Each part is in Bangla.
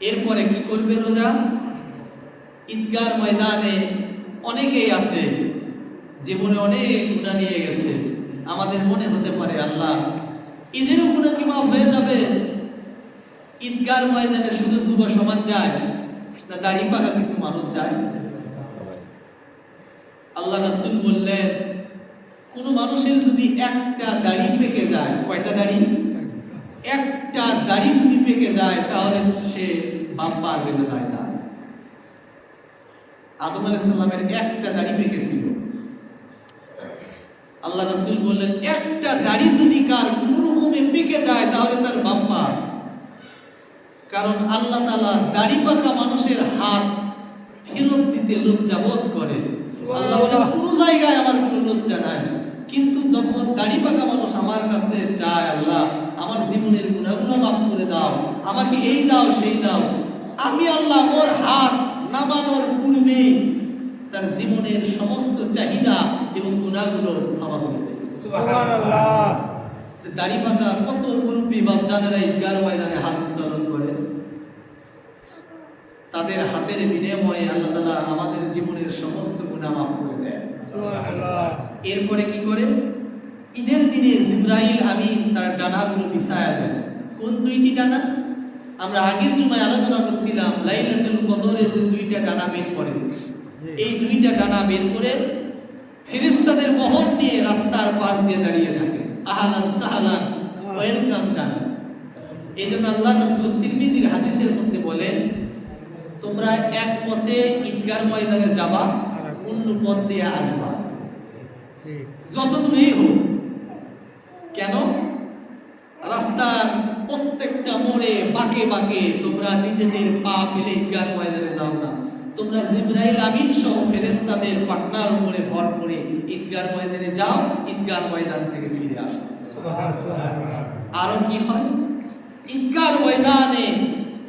এরপরে কি করবে রোজা? ঈদগার ময়দানে অনেকেই আছে জীবনে অনেক গুনাহ নিয়ে গেছে। আমাদের মনে হতে পারে আল্লাহ ঈদেরও গুনাহ কি মাফ হয়ে যাবে? ঈদগার ময়দানে শুধু যুব সমাজ যায় না দাড়ি পাকা কিছু মানুষ যায়? আল্লাহ রাসূল বললেন কোন মানুষের যদি একটা দাড়ি পেকে যায়, কয়টা দাড়ি? একটা দাড়ি যদি পেকে যায় তাহলে সে বাম্পার হয়ে যায়। তার আদম আলাইহিস সালামের একটা দাড়ি পেকেছিল। আল্লাহ রাসূল বললেন একটা দাড়ি যদি কার কোনো রকমে পেকে যায় তাহলে তার বাম্পার। কারণ আল্লাহ তাআলা দাড়ি পাকা মানুষের হাত ফেরত দিতে লজ্জা বোধ করে। আল্লাহ বলেন কোন জায়গায় আমার কোনো লজ্জা নাই, কিন্তু যখন দাড়ি পাকা মানুষ আমার কাছে চায় আল্লাহ আমার জীবনের গুনাহগুলো মাফ করে দাও, আমাকে এই দাও সেই দাও, আমি আল্লাহ ওর হাত নামানোর পূর্বে তার জীবনের সমস্ত চাহিদা এবং গুনাহগুলো ক্ষমা করে দেয়। সুবহানাল্লাহ। দাড়ি পাকা কত মুরব্বী বাপজানেরা ঈদগার ময়দানে হাত উত্তোলন করে, তাদের হাতের বিনিময়ে আল্লাহ তাআলা আমাদের জীবনের সমস্ত গুনাহ মাফ করে দেয়। সুবহানাল্লাহ। এরপরে কি করে? ঈদের দিনে জিবরাইল আমিন তার ডানাগুলো বিছায়া দেন। কোন দুইটি ডানা? আমরা আগের জুমায় আলোচনা করছিলাম লাইলাতুল কদরে যে দুইটা ডানা বের করে, এই দুইটা ডানা বের করে ফেরেশতাদের বহর নিয়ে রাস্তার পাশ দিয়ে দাঁড়িয়ে থাকে। আহলান সাহলান ওয়েলকাম জানা। এই জন্য আল্লাহ রাসূল তিরমিজির হাদিসের মধ্যে বলেন তোমরা এক পথে ঈদগার ময়দানে যাবা, অন্য পথ দিয়ে আসবা, যত দূরেই হোক। কেন? রাস্তার প্রত্যেকটা মোড়ে বাঁকে বাঁকে তোমরা নিজেদের পা ফেলে ঈদগার ময়দানে যাও না, তোমরা জিবরাইল আমিন সহ ফেরেশতাদের পাখনার উপরে ভর করে ঈদগার ময়দানে যাও, ঈদগার ময়দান থেকে ফিরে আসো। আরো কি হয়? ঈদগার ময়দানে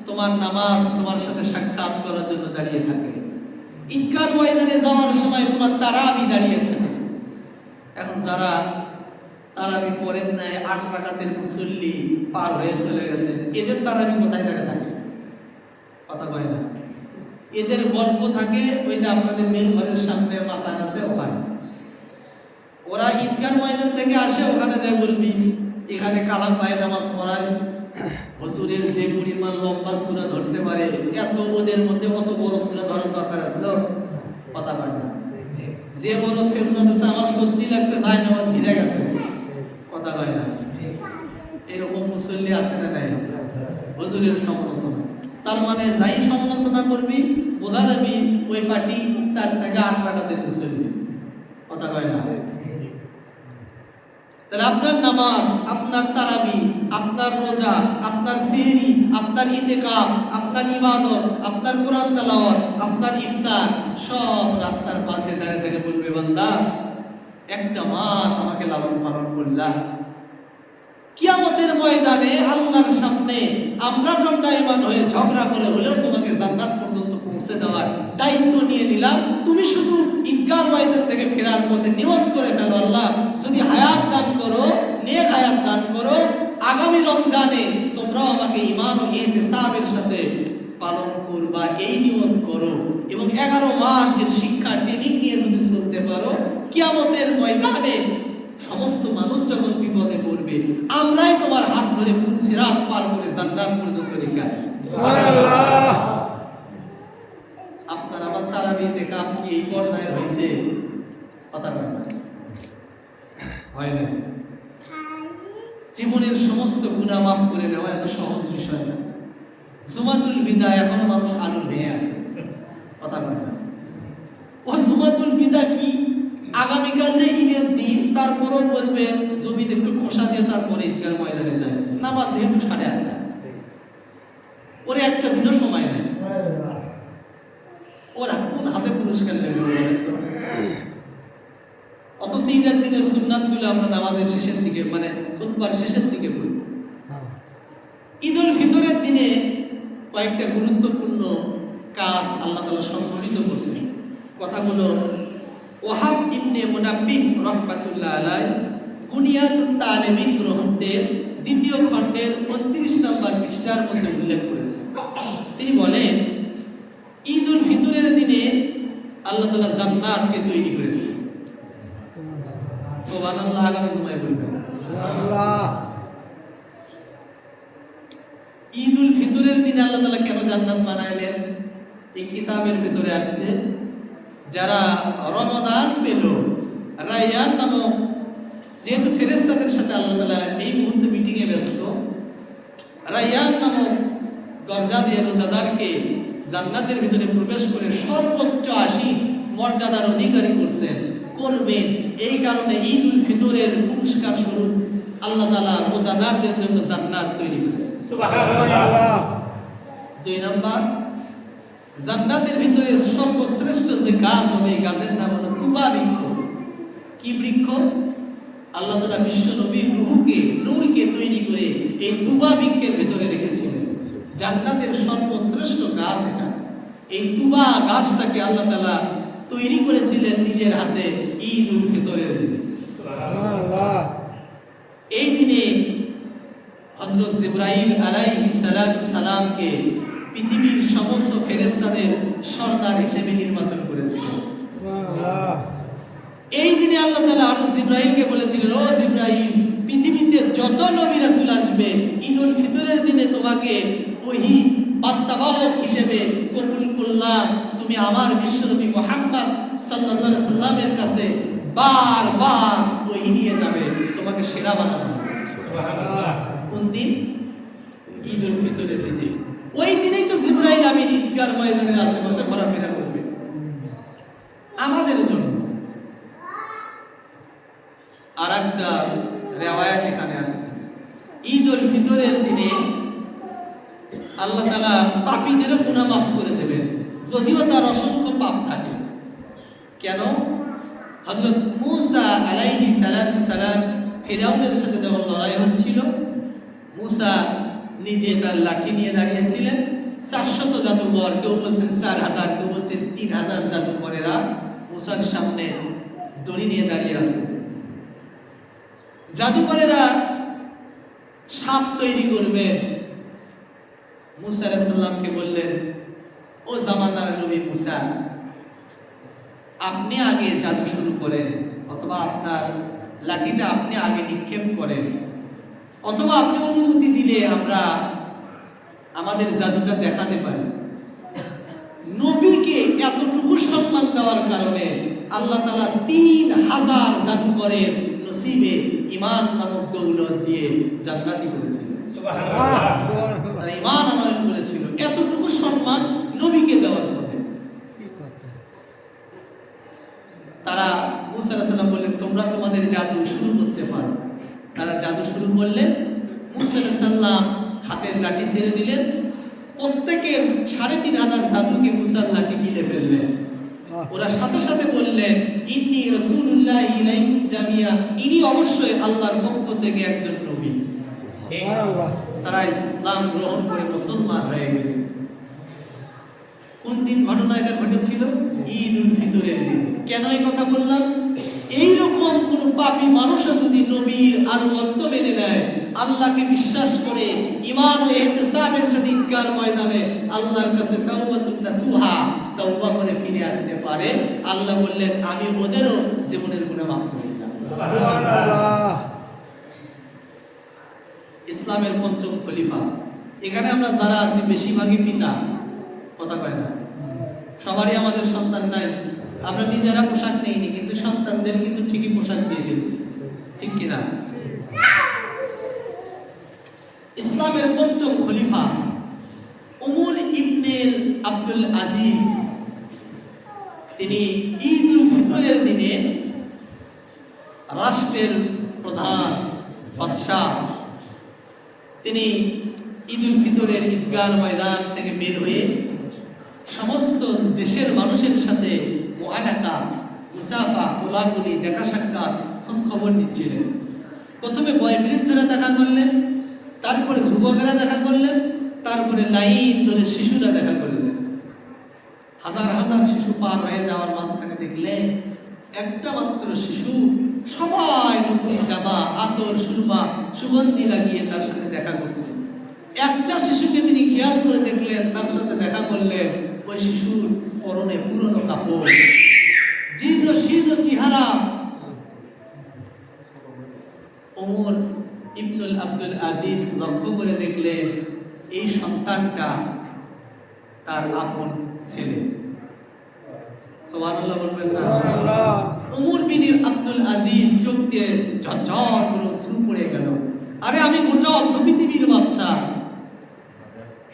তোমার নামাজ তোমার সাথে সাক্ষাৎ করার জন্য দাঁড়িয়ে থাকে। ঈদগার ময়দানে যাওয়ার সময় তোমার তারাবি দাঁড়িয়ে থাকে। এখন যারা তারাবি পড়েন নাই, ৮ রাকাতের মুসল্লি পার হয়ে চলে গেছে, এদের তারাবি কোথায় দাঁড়িয়ে থাকে? কথা কয় না। এদের গল্প থাকে ওই যে আপনাদের মেন ঘরের সামনে মাসান আছে ওখানে। ওরা ঈদগার ময়দান থেকে আসে, ওখানে দেয় বলবি এখানে কালাম ভাই নামাজ পড়ায়, হুজুরের যে পরিমাণ লম্বা সূরা ধরতে পারে এত ওদের মধ্যে অত বড় সূরা ধরার দরকার আছিল? কথা কয় না। যে বড় সেজদা দিচ্ছে আমার সত্যি লাগছে ভাই নামাজ ভিড়ে গেছে, কথা কয় না। এরকম মুসল্লি আছে না নাই? হুজুরের সমালোচনা, তার মানে যাই সমালোচনা করবি বোঝা যাবি ওই পার্টি 4 থেকে 8 রাকাতের মুসল্লি, কথা কয় না। তাহলে আপনার নামাজ, আপনার তারাবি, আপনার রোজা, আপনার সিহরি, আপনার ইতিকাফ, আপনার ইবাদত, আপনার কোরআন তেলাওয়াত, আপনার ইফতার সব রাস্তার পাশে দাঁড়িয়ে থেকে বলবে বান্দা একটা মাস আমাকে লালন পালন করলা। কিয়ামতের ময়দানে আল্লাহর সামনে আমরা দণ্ডায়মান হয়ে ঝগড়া করে হলেও তোমাকে জান্নাত পর্যন্ত পৌঁছে দেওয়ার দায়িত্ব নিয়ে নিলাম। তুমি শুধু ঈদগাহ ময়দান থেকে ফেরার পথে নিয়ত করে ফেলো আল্লাহ যদি হায়াত দান করো, নেক হায়াত দান করো, আগামী রমজানে তোমরাও আমাকে ঈমান ও ইহতিসাবের সাথে পালন করবা, এই নিয়ত করো। এবং 11 মাস এর শিক্ষা ট্রেনিং নিয়ে যদি চলতে পারো, কিয়ামতের ময়দানে সমস্ত মানুষ যখন বিপদে পড়বে আমরাই তোমার হাত ধরে পুল সিরাত পার করে জান্নাত পর্যন্ত রেখে আসবো। সুবহানাল্লাহ। আপনার আমার তারাবি দেখা কি এই পর্যায়ে হয়েছে? কথা বলেন না, হয় না। জীবনের সমস্ত গুনাহ মাফ করে নেওয়া এত সহজ বিষয় না। জুমাতুল বিদা এখনো মানুষ আলু ভেঙে আছে, কথা বলেন না। ও জুমাতুল বিদা কি? আগামীকাল যে ঈদের দিন তারপরও বলবে জমিতে একটু খোসা দিয়ে তারপরে ঈদগার ময়দানে যায়, নামাজ যেহেতু 8:30, ওরে একটা দিনও সময় নেই। ওরা কোন হাতে পুরস্কার নেবে? অথচ ঈদের দিনের সুন্নাতগুলো আমরা নামাজের শেষের দিকে মানে খুতবার শেষের দিকে পড়ি। ঈদুল ফিতরের দিনে কয়েকটা গুরুত্বপূর্ণ কাজ আল্লাহ তাআলা সংগঠিত করছেন। কথাগুলো ওয়াহাব ইবনে মুনাব্বিহ রাহমাতুল্লাহ আলাইহি বুনিয়াতুত তালিমিন গ্রন্থের 2য় খণ্ডের 29 নম্বর পৃষ্ঠার মধ্যে উল্লেখ করেছেন। তিনি আল্লাহ তাআলা জান্নাতকে তৈরি করেছে। সুবহানাল্লাহ। আগামী জুমায় বলবেন আল্লাহ। ঈদুল ফিতরের দিনে আল্লাহ তাআলা কেন জান্নাত বানাইলেন? এই কিতাবের ভিতরে আছে যারা রমাদান পেল, রায়্যান নামক, যেহেতু ফেরেশতাদের সাথে আল্লাহ তাআলা এই মুহূর্তে মিটিং এ ব্যস্ত, রায়্যান নামক দরজা দিয়ে রোজাদারকে জান্নাতের ভিতরে প্রবেশ করে সর্বোচ্চ 80 মর্যাদার অধিকারী করবেন। এই কারণে ঈদুল ফিতরের পুরস্কার স্বরূপ আল্লাহ তাআলা রোজাদারদের জন্য জান্নাত তৈরি করেছেন। সুবহানাল্লাহ। 2 নাম্বার, জান্নাতের ভিতরে সর্বশ্রেষ্ঠ যে গাছ হবে, এই গাছের নাম হলো তুবা বৃক্ষ। কি বৃক্ষ? আল্লাহ তাআলা বিশ্ব নবীর রূহকে, নূরকে তৈরি করে এই তুবা বৃক্ষের ভিতরে রেখেছিলেন। জান্নাতের সর্বশ্রেষ্ঠ গাছ এটা। এই তুবা গাছটাকে আল্লাহ তাআলা তৈরি করেছিলেন নিজের হাতে ঈদুল ফিতরের দিনে। সুবহানাল্লাহ। এই দিনে হযরত জিবরাইল আলাইহিস সালামকে পৃথিবীর সমস্ত ফেরেশতাদের সরদার হিসেবে নির্বাচন করেছিলেন। সুবহানাল্লাহ। এই দিনে আল্লাহ তাআলা হযরত জিবরাইলকে বলেছিলেন, ও জিবরাইল, পৃথিবীতে যত নবী রাসূল আসবে, ঈদুল ফিতরের দিনে তোমাকে ওহী বার্তাবাহক হিসেবে কবুল করলাম। তুমি আমার বিশ্বনবী মুহাম্মদ সাল্লাল্লাহু আলাইহি সাল্লামের কাছে বারবার ওহী নিয়ে যাবে, তোমাকে সেরা বানানো হবে। সুবহানাল্লাহ। কোন দিন? ঈদুল ফিতরের দিনে। ওই দিনেই তো জিবরাইল আমিন ঈদগার ময়দানের আশেপাশে ঘোরাফেরা করবে আমাদের জন্য। আর একটা রিওয়ায়াত এখানে আছে, ঈদুল ফিতরের দিনে আল্লাহ তাআলা পাপীদেরও গুনাহ মাফ করে দেবেন, যদিও তার অসংখ্য পাপ থাকে। কেন? হযরত মূসা আলাইহিস সালাম ফিরাউনের সাথে যখন লড়াই হচ্ছিল, মূসা নিজে তার লাঠি নিয়ে দাঁড়িয়েছিলেন। 400 জাদুকর, কেউ বলছেন 4000, কেউ বলছেন 3000 জাদুকরেরা মূসার সামনে দড়ি নিয়ে দাঁড়িয়ে আছে। জাদুকরেরা সাপ তৈরি করবে। মূসা আলাইহিস সালামকে বললেন, ও জামানার নবী মূসা, আপনি আগে জাদু শুরু করেন, অথবা আপনার লাঠিটা আপনি আগে নিক্ষেপ করেন, অথবা আপনি অনুমতি দিলে আমরা আমাদের জাদুটা দেখাতে পারি। নবীকে এতটুকু সম্মান দেওয়ার কারণে আল্লাহ তাআলা 3000 জাদুকরের নসিবে ঈমান নামক দৌলত দিয়ে জান্নাতি করেছিলেন। সুবহানাল্লাহ। তারা ঈমান আনয়ন করেছিল, এতটুকু সম্মান নবীকে দেওয়ার ফলে। তারা মূসা আলাইহিস সালাম বললেন, তোমরা তোমাদের জাদু শুরু করতে পারো। তারা জাদু শুরু করলেন। মূসা আলাইহিস সালাম হাতের লাঠি ছেড়ে দিলেন। প্রত্যেকের 3500 জাদুকে মূসার লাঠি গিলে ফেললেন। ওরা সাথে সাথে বললেন, ইন্নী রাসূলুল্লাহ ইলাইকুম জামিয়া, ইনি অবশ্যই আল্লাহর পক্ষ থেকে একজন নবী। সুবহানাল্লাহ। তারা ইসলাম গ্রহণ করে মুসলমান হয়ে গেলেন। কোন দিন ঘটনা এটা ঘটেছিল? ঈদুল ফিতরের দিন। কেন এই কথা বললাম? এইরকম কোন পাপী মানুষও যদি নবীর আনুগত্য মেনে নেয়, আল্লাহকে বিশ্বাস করে ঈমান ও ইহতিসাবের সাথে ঈদগার ময়দানে আল্লাহর কাছে তাওবাতুন নাসুহা, তওবা করে ফিরে আসতে পারে, আল্লাহ বললেন আমি ওদেরও জীবনের গুনাহ মাফ করে দিলাম। সুবহানাল্লাহ। ইসলামের পঞ্চম খলিফা। এখানে আমরা যারা আছি বেশিরভাগই পিতা, কথা কয় না, সবারই আমাদের সন্তান নাই। আমরা নিজেরা পোশাক নেইনি, কিন্তু সন্তানদের কিন্তু ঠিকই পোশাক দিয়ে ফেলছি, ঠিক কিনা? ইসলামের পঞ্চম খলিফা উমর ইবনে আব্দুল আজিজ, তিনি ঈদুল ফিতরের দিনে রাষ্ট্রের প্রধান বাদশাহ, তিনি ঈদুল ফিতরের ঈদগাহ ময়দান থেকে বের হয়ে সমস্ত দেশের মানুষের সাথে মুআনাকা, মুসাফা, কোলাকুলি, দেখা সাক্ষাৎ, খোঁজ খবর নিচ্ছিলেন। প্রথমে বয়োবৃদ্ধরা দেখা করলেন, তারপরে যুবকেরা দেখা করলেন, তারপরে লাইন ধরে শিশুরা দেখা করলেন। হাজার হাজার শিশু পার হয়ে যাওয়ার মাঝখানে দেখলেন একটা মাত্র শিশু, সবাই নতুন জামা, আতর, সুরমা, সুগন্ধি লাগিয়ে তার সাথে দেখা করছে। একটা শিশুকে তিনি খেয়াল করে দেখলেন, তার সাথে দেখা করলেন। ওই ওই শিশুর পরনে পুরনো কাপড়, জীর্ণ শীর্ণ চেহারা। ওমর ইবনুল আব্দুল আজিজ লক্ষ্য করে দেখলেন এই সন্তানটা তার আপন ছেলে। সুবহানাল্লাহ বলবেন না? সুবহানাল্লাহ। ওমর বিন আব্দুল আজিজ চোখ দিয়ে ঝরঝর করে অশ্রু পড়ে গেল। আরে আমি গোটা অর্ধ পৃথিবীর বাদশা,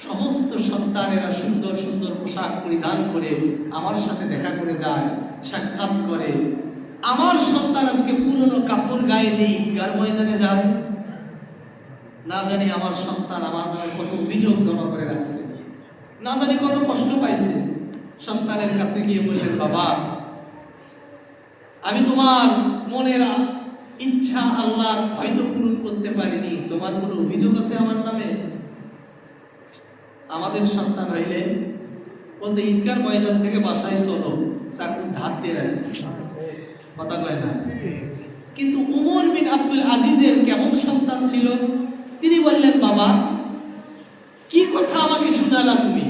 সমস্ত সন্তানেরা সুন্দর সুন্দর পোশাক পরিধান করে আমার সাথে দেখা করে যায়, সাক্ষাৎ করে। আমার সন্তান আজকে পুরনো কাপড় গায়ে দিয়ে ঈদগার ময়দানে যাবে। না জানি আমার সন্তান আমার নামে কত অভিযোগ জমা করে রাখছে, না জানি কত কষ্ট পাইছে। সন্তানের কাছে গিয়ে বললেন, বাবা আমি তোমার মনের ইচ্ছা আল্লাহ হয়তো পূরণ করতে পারিনি, তোমার কোনো অভিযোগ আছে আমার নামে? আমাদের সন্তান হইলে বলতে ঈদগার ময়দান থেকে বাসায় চলো, চাকরি ধার দিয়ে রাখছে, কথা কয় না। কিন্তু উমর বিন আব্দুল আজিজের কেমন সন্তান ছিল? তিনি বললেন, বাবা কি কথা আমাকে শোনালা তুমি?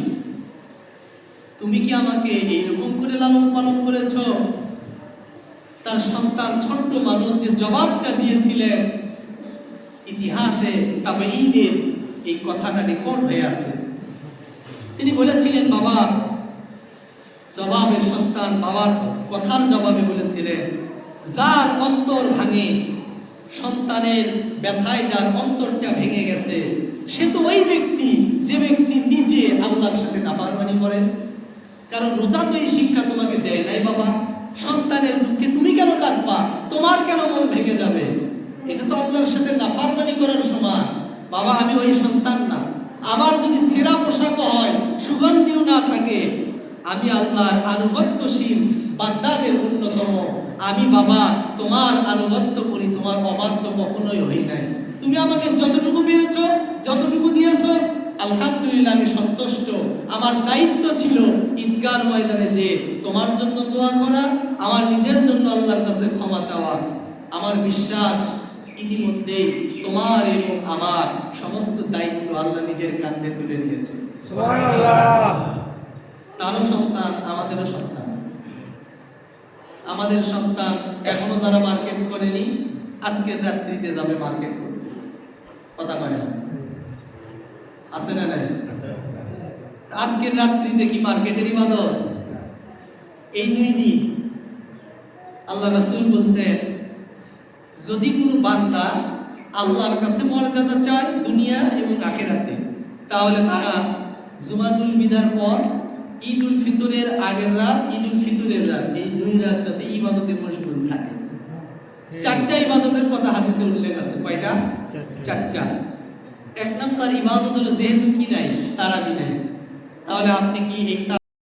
তুমি কি আমাকে এইরকম করে লালন পালন করেছ? তার সন্তান ছোট্ট মানুষ যে জবাবটা দিয়েছিলেন, ইতিহাসে তাবেঈদের এই কথাটা রেকর্ড হয়ে আছে। তিনি বলেছিলেন, বাবা জবাবে সন্তান বাবার কথার জবাবে বলেছিলেন, যার অন্তর ভাঙে, সন্তানের ব্যথায় যার অন্তরটা ভেঙে গেছে, সে তো ওই ব্যক্তি যে ব্যক্তি নিজে আল্লাহর সাথে নাফরমানি করে। কারণ রোজা তো এই শিক্ষা তোমাকে দেয় নাই বাবা। সন্তানের দুঃখে তুমি কেন কাঁদবা? তোমার কেন মন ভেঙে যাবে? এটা তো আল্লাহর সাথে নাফরমানি করার সমান। বাবা আমি ওই সন্তান না। আমার যদি সেরা পোশাক হয়, সুগন্ধিও না থাকে, আমি আল্লাহর আনুগত্যশীল বান্দাদের অন্যতম। আমি বাবা তোমার আনুগত্য করি, তোমার অবাধ্য কখনোই হই নাই। তুমি আমাকে যতটুকু পেরেছো, যতটুকু দিয়েছো, আলহামদুলিল্লাহ আমি সন্তুষ্ট। আমার দায়িত্ব ছিল ঈদগার ময়দানে যে তোমার জন্য দোয়া করা, আমার নিজের জন্য আল্লাহর কাছে ক্ষমা চাওয়া। আমার বিশ্বাস ইতিমধ্যে তোমার এবং আমার সমস্ত দায়িত্ব আল্লাহ নিজের কাঁধে তুলে নিয়েছে। সুবহানাল্লাহ। তারও সন্তান, আমাদেরও সন্তান। আমাদের সন্তান এখনো তারা মার্কেট করেনি, আজকের রাত্রিতে যাবে মার্কেট করতে, কথা বলে আছে না নাই? আজকের রাত্রিতে কি মার্কেটের ইবাদত? এই 2 দিন আল্লাহ রাসূল বলছেন, যদি কোনো বান্দা আল্লাহর কাছে মর্যাদা চায় দুনিয়া এবং আখিরাতে, তাহলে তারা জুমাতুল বিদার পর ঈদুল ফিতরের আগের রাত, ঈদুল ফিতরের রাত, এই 2 রাত যাতে ইবাদতে মশগুল থাকে। 4টা ইবাদতের কথা হাদিসে উল্লেখ আছে। কয়টা? 4টা। 1 নম্বর ইবাদত হলো যেহেতু কি নাই, তারাবি নাই, তাহলে আপনি কি এই